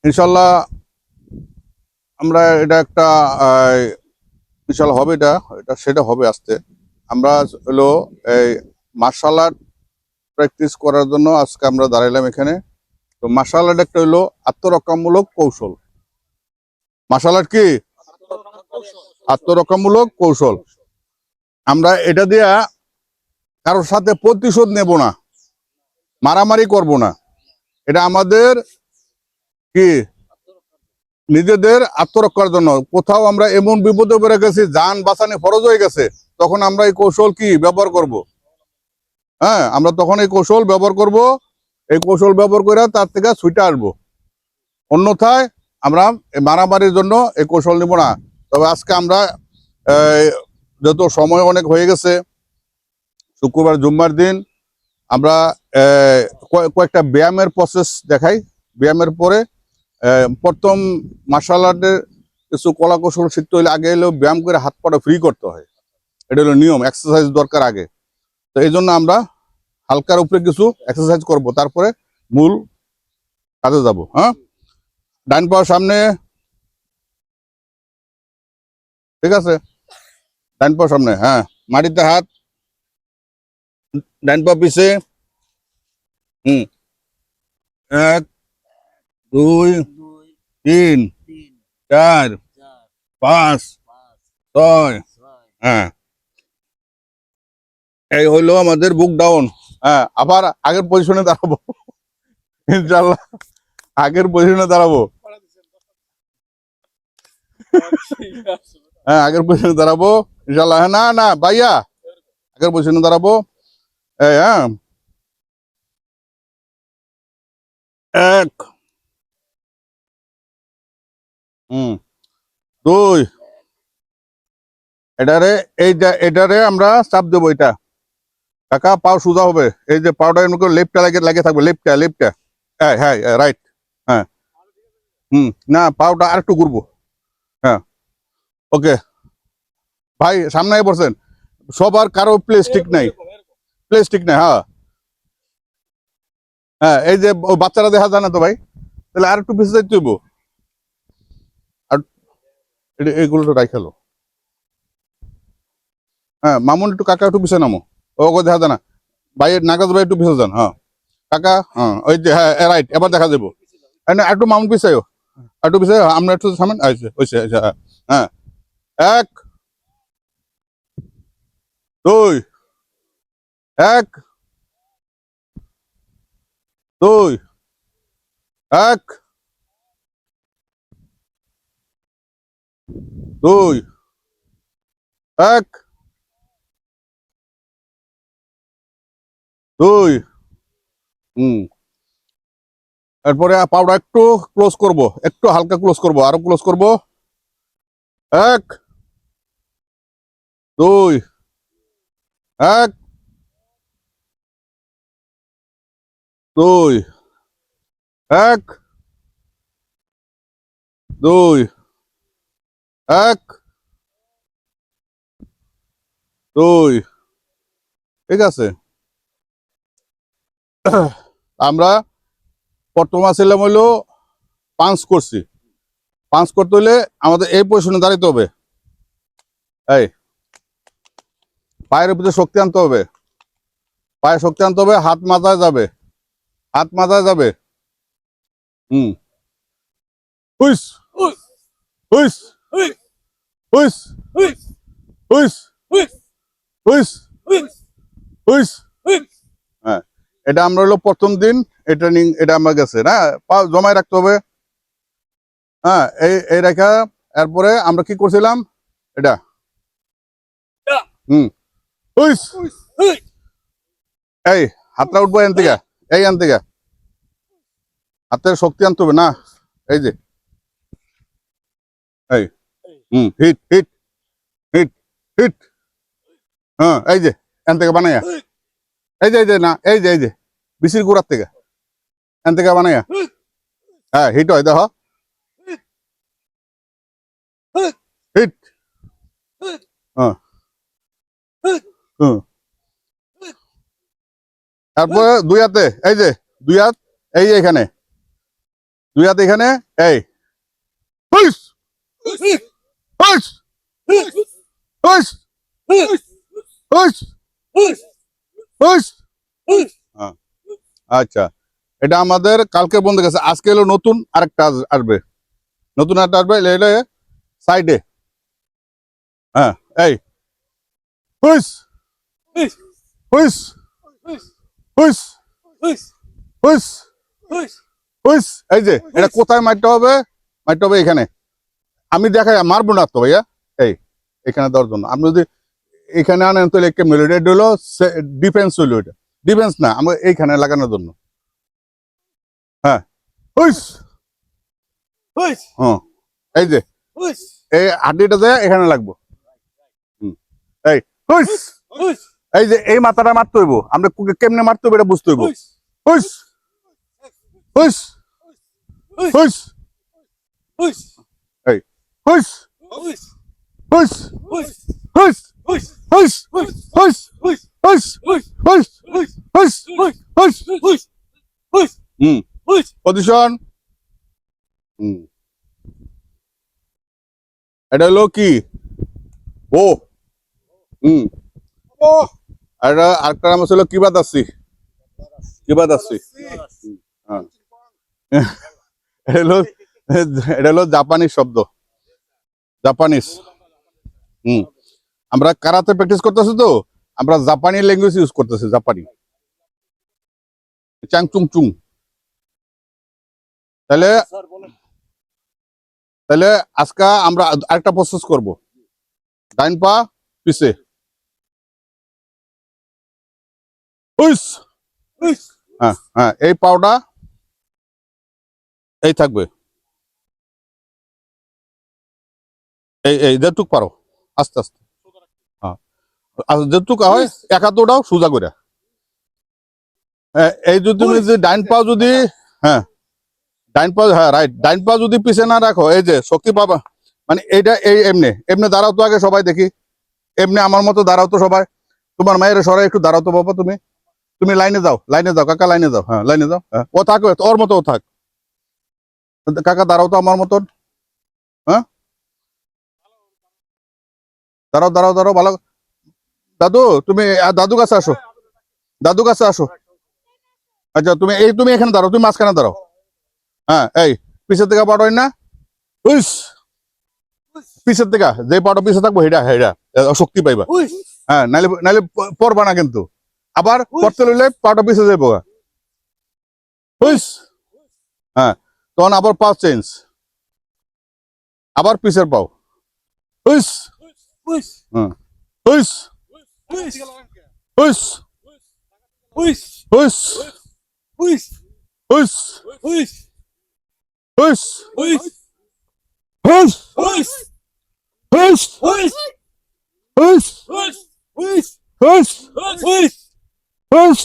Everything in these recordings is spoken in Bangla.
ইনশাল্লাহ আমরা এটা একটা ইনশাল্লাহ হবে, এটা এটা সেটা হবে আস্তে। আমরা হলো এই মার্শাল আর্ট প্র্যাকটিস করার জন্য আজকে আমরা দাঁড়াইলাম এখানে। তো মার্শাল আর্ট একটা হলো আত্মরক্ষামূলক কৌশল। মার্শাল আর্ট কি? আত্মরক্ষামূলক কৌশল। আমরা এটা দিয়া কারোর সাথে প্রতিশোধ নেব না, মারামারি করব না। এটা আমাদের কি নিজেদের আত্মরক্ষার জন্য। কোথাও আমরা এমন বিপদে পড়ে গেছি, যান বাঁচানো ফরজ হয়ে গেছে, তখন আমরা এই কৌশল কি ব্যবহার করব। হ্যাঁ, আমরা তখন এই কৌশল ব্যবহার করব। এই কৌশল ব্যবহার করে তার থেকে ছুটে আসবো। অন্যথায় আমরা মারামারির জন্য এই কৌশল নিব না। তবে আজকে আমরা যত সময় অনেক হয়ে গেছে, শুক্রবার জুম্মার দিন, আমরা কয়েকটা ব্যায়ামের প্রসেস দেখাই। ব্যায়ামের পরে প্রথম মার্শাল আর্টের কিছু কলা কৌশল শিখতে হলে আগে হলেও ব্যায়াম করে হাত পাটা ফ্রি করতে হয়। এটা হলো নিয়ম, এক্সারসাইজ দরকার আগে। তো এই জন্য আমরা হালকার উপরে কিছু এক্সারসাইজ করব, তারপরে মূল কাজে যাব। হ্যাঁ, ডান পাও সামনে, ঠিক আছে? ডান পাও সামনে, হ্যাঁ, মাটিতে হাত, ডান পা পিছে। হুম, 1 2 3 4 5 6। হ্যাঁ, এই হইলো আমাদের বুক ডাউন। হ্যাঁ, আবার আগের পজিশনে দাঁড়াবো ইনশাল্লাহ। আগের পজিশনে দাঁড়াবো। হ্যাঁ, আগের পজিশনে দাঁড়াবো ইনশাল্লাহ। হ্যাঁ, না না ভাইয়া, আগের পজিশনে দাঁড়াবো। এই হ্যাঁ, 1 2। এটারে এটারে আমরা চাপ দেবো। এটা কাকা পাও সোজা হবে। এই যে পাউডার এমন করে লেফটটা লাগে লাগে থাকবে, লেফটটা। হ্যাঁ হ্যাঁ, রাইট। হ্যাঁ, না পাউটা আর একটু ঘুরবো। হ্যাঁ, ওকে। ভাই সামনে পড়ছেন, সবার কারো প্লেস্টিক নাই, প্লেস্টিক নাই। হ্যাঁ হ্যাঁ, এই যে বাচ্চারা দেখা যায় না তো ভাই, তাহলে আর একটু পিছিয়ে যাইতে হইব। আর এইগুলো তো রাইখালো। হ্যাঁ, মামুন একটু, কাকা একটু পিছিয়ে নামো। ও দেখা যায় না ভাই, নাগাজ ভাই একটু পিছিয়ে যান। হ্যাঁ কাকা, হ্যাঁ ওই যে, হ্যাঁ রাইট, এবার দেখা যাবো। একটু মামুন পিছাইও, একটু পিছাই, আমরা একটু সামনে আইছে হইছে। হ্যাঁ হ্যাঁ, 1 2 1 2 1 2 1 2। এরপরে পাউডার একটু ক্লোজ করব, একটু হালকা ক্লোজ করব, আরো ক্লোজ করব। 1 2 1 2 1 2 1 2। ঠিক আছে? আমরা প্রথম ছিলাম হইলো পাঁচ করছি। পাঁচ করতে হইলে আমাদের এই পজিশনে দাঁড়াইতে হবে। এই পায়ের উপরে শক্তি আনতে হবে, পায়ে শক্তি আনতে হবে, হাত মাথায় যাবে, হাত মাথায় যাবে। হুম, হুইস হুইস হুইস হুইস হুইস হুইস। হ্যাঁ, এটা আমরা হলো প্রথম দিন এই ট্রেনিং, এটা আমার গেছে না, পা জমায় রাখতে হবে। হ্যাঁ, এই এই রেখা। এরপরে আমরা কি করছিলাম, এটা হুম, হুইস। এই হাতটা উঠবো এন থেকে, এই এন থেকে হাতের শক্তি আনতে হবে না। এই যে, এই হিট হিট হিট হিট। হ্যাঁ, এই যে এন থেকে বানাইয়া, এই যে না, এই যে বিসির গুড়ার থেকে এন থেকে বানাইয়া। হ্যাঁ, হিট হয় দেখো, হিট। হ্যাঁ হুম। তারপরে দুই হাতে, এই যে দুই হাত, এই যে এখানে দুই হাত এখানে এই হুইস হুইস হুইস হুইস হুইস। হ্যাঁ, আচ্ছা এটা আমাদের কালকে বন্ধ গেছে, আজকে হলো নতুন আরেকটা আসবে, নতুন একটা আসবে এলে সাইডে। হ্যাঁ এই হুইস হুইস হুইস হুইস হুইস। এই যে এটা কোথায় মারতে হবে? মারতে হবে এখানে। আমি দেখাই, মারবো না তো ভাইয়া, এই এখানে দেওয়ার জন্য। আপনি যদি এখানে আনেন তাহলে একটা মেলোডি, এটা হলো ডিফেন্স হইলো, এটা ডিফেন্স না, আমরা এইখানে লাগানোর জন্য। হ্যাঁ হুইস। হ্যাঁ এই যে এই হাড্ডিটা যায় এখানে লাগবো। এই হুইস। এই যে এই মাথাটা মারতে হইব, আমরা কেমনে মারতে হইব এটা বুঝতে হইব। হুইস হুইস হুইস। এই হুইস হুইস হুইস হুইস হুইস হুইস হুইস হুইস। পজিশন। এটা হলো কি ও এটা আরেকটা নাম হলো কিবাদ আসি, কিবাদ আসি। এটা হলো জাপানিজ শব্দ, জাপানিজ। আমরা কারাতে প্র্যাকটিস করতেছি তো, আমরা জাপানি ল্যাঙ্গুয়েজ ইউজ করতেছি, জাপানি চাং চুং চুং। তাহলে তাহলে আজকে আমরা আরেকটা প্রসেস করব, ডাইন পা পিছে উইস। হ্যাঁ হ্যাঁ এই পাওটা এই থাকবে, এই যেটুক পারো আস্তে আস্তে। হ্যাঁ যেটুক হয় এক হাত ওটাও সোজা করে। এই যদি তুমি যদি ডাইন পা যদি, হ্যাঁ ডাইন পা, হ্যাঁ রাইট, ডাইন পা যদি পিছে না রাখো এই যে শক্তি পাবা। মানে এইটা এই এমনি এমনি দাঁড়াও তো আগে সবাই দেখি, এমনি আমার মতো দাঁড়াও তো সবাই। তোমার মায়ের সরাই একটু দাঁড়াও তো বাবা, তুমি তুমি লাইনে যাও, লাইনে যাও কাকা, লাইনে যাও, হ্যাঁ লাইনে যাও। হ্যাঁ ও থাকবে ওর মতো ও থাক, কাকা দাঁড়াও তো আমার মতন। হ্যাঁ দাঁড়াও দাঁড়াও দাঁড়াও ভালো। দাদু তুমি দাদু কাছে আসো, দাদু কাছে আসো। আচ্ছা তুমি তুমি এখানে দাঁড়াও, তুমি মাঝখানে দাঁড়াও। হ্যাঁ এই পিছের থেকে পাঠই না উইস, পিছের থেকে যে পাটো পিছে থাকবো হেডা হেডা শক্তি পাইবা। হ্যাঁ নাইলে নাইলে পড়বা না কিন্তু, আবার পড়তে লইলে পাটো পিছে যাইব। হুইস। হ্যাঁ তখন আবার পাও চেঞ্জ, আবার পিছের পাও হুইস। হ্যাঁ হুইস হুইস হুইস হুইস হুইস হুইস হুইস হুইস হুইস হুইস হুইস।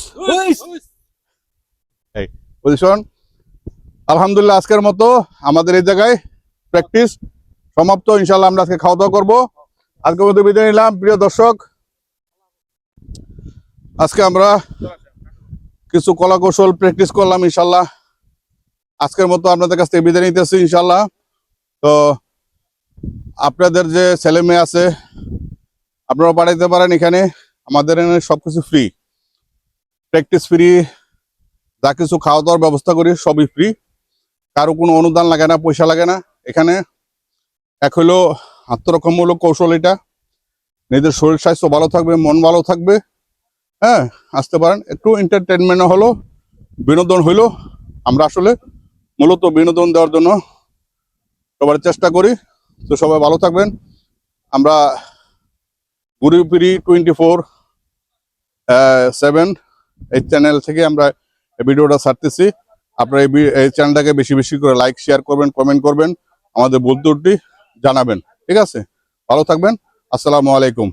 এই পজিশন। আলহামদুলিল্লাহ আজকের মতো আমাদের এই জায়গায় প্র্যাকটিস সমাপ্ত। ইনশাল্লাহ আমরা আজকে খাওয়া দাওয়া করবো। আজকের মতো বিদায় নিলাম প্রিয় দর্শক। আজকে আমরা কিছু কলা কৌশল প্র্যাকটিস করলাম, ইনশাল্লাহ আজকের মতো আপনাদের কাছ থেকে বিদায় নিতেছি ইনশাল্লাহ। তো আপনাদের যে ছেলে মেয়ে আছে আপনারা পাঠাইতে পারেন এখানে, আমাদের এখানে সবকিছু ফ্রি, প্র্যাকটিস ফ্রি, যা কিছু খাওয়া দাওয়ার ব্যবস্থা করি সবই ফ্রি, কারো কোনো অনুদান লাগে না, পয়সা লাগে না। এখানে এক হলো আত্মরক্ষামূলক কৌশল, এটা নিজের শরীর স্বাস্থ্য ভালো থাকবে, মন ভালো থাকবে। হ্যাঁ আসতে পারেন, একটু এন্টারটেনমেন্ট হলো, বিনোদন হইলো। আমরা আসলে মূলত বিনোদন দেওয়ার জন্য সবার চেষ্টা করি। তো সবাই ভালো থাকবেন। আমরা ঘুরিপিরি 24/7 এই চ্যানেল থেকে আমরা এই ভিডিওটা ছাড়তেছি। আপনারা এই চ্যানেলটাকে বেশি বেশি করে লাইক শেয়ার করবেন, কমেন্ট করবেন, আমাদের ভুল ত্রুটি জানাবেন। ঠিক আছে, ভালো থাকবেন। আসসালামু আলাইকুম।